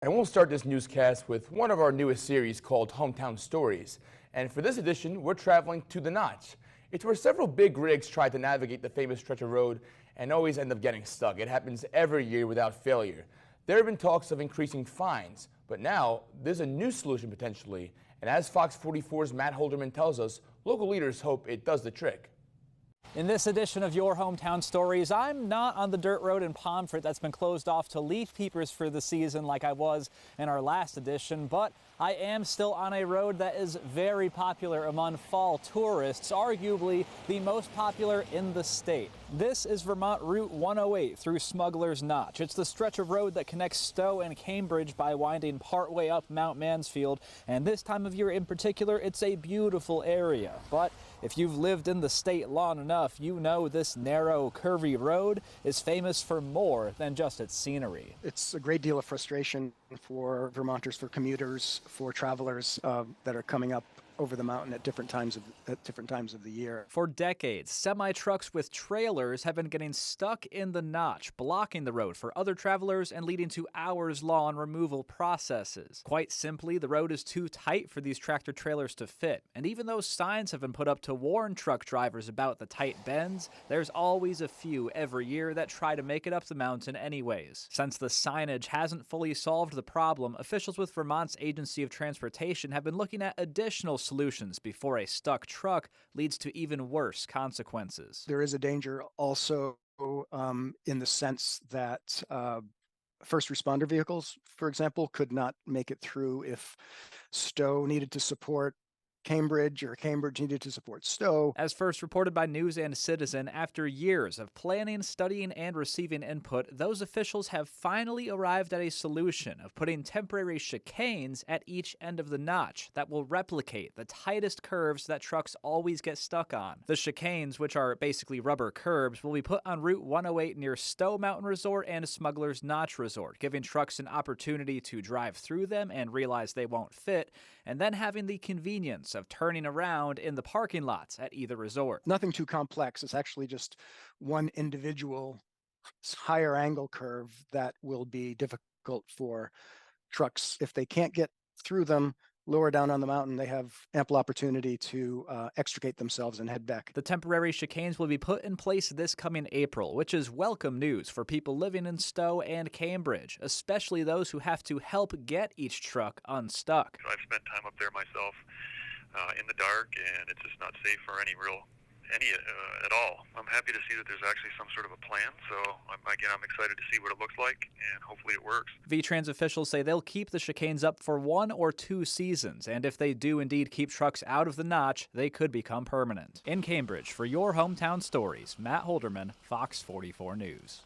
And we'll start this newscast with one of our newest series called Hometown Stories. And for this edition, we're traveling to the Notch. It's where several big rigs try to navigate the famous stretch of road and always end up getting stuck. It happens every year without failure. There have been talks of increasing fines, but now there's a new solution potentially. And as Fox 44's Matt Holderman tells us, local leaders hope it does the trick. In this edition of Your Hometown Stories, I'm not on the dirt road in Pomfret that's been closed off to leaf peepers for the season like I was in our last edition, but I am still on a road that is very popular among fall tourists, arguably the most popular in the state. This is Vermont Route 108 through Smuggler's Notch. It's the stretch of road that connects Stowe and Cambridge by winding partway up Mount Mansfield, and this time of year in particular, it's a beautiful area. But if you've lived in the state long enough, you know this narrow, curvy road is famous for more than just its scenery. It's a great deal of frustration for Vermonters, for commuters, for travelers that are coming up over the mountain at different times of the year. For decades, semi-trucks with trailers have been getting stuck in the notch, blocking the road for other travelers and leading to hours-long removal processes. Quite simply, the road is too tight for these tractor trailers to fit, and even though signs have been put up to warn truck drivers about the tight bends, there's always a few every year that try to make it up the mountain anyways. Since the signage hasn't fully solved the problem, officials with Vermont's Agency of Transportation have been looking at additional solutions before a stuck truck leads to even worse consequences. There is a danger also in the sense that first responder vehicles, for example, could not make it through if Stowe needed to support Cambridge or Cambridge needed to support Stowe. As first reported by News and Citizen, after years of planning, studying, and receiving input, those officials have finally arrived at a solution of putting temporary chicanes at each end of the notch that will replicate the tightest curves that trucks always get stuck on. The chicanes, which are basically rubber curbs, will be put on Route 108 near Stowe Mountain Resort and Smuggler's Notch Resort, giving trucks an opportunity to drive through them and realize they won't fit, and then having the convenience of turning around in the parking lots at either resort. Nothing too complex. It's actually just one individual higher angle curve that will be difficult for trucks. If they can't get through them, lower down on the mountain, they have ample opportunity to extricate themselves and head back. The temporary chicanes will be put in place this coming April, which is welcome news for people living in Stowe and Cambridge, especially those who have to help get each truck unstuck. I've spent time up there myself in the dark, and it's just not safe for any at all. I'm happy to see that there's actually some sort of a plan, so I'm excited to see what it looks like, and hopefully it works. VTrans officials say they'll keep the chicanes up for 1 or 2 seasons, and if they do indeed keep trucks out of the notch, they could become permanent. In Cambridge, for Your Hometown Stories, Matt Holderman, Fox 44 News.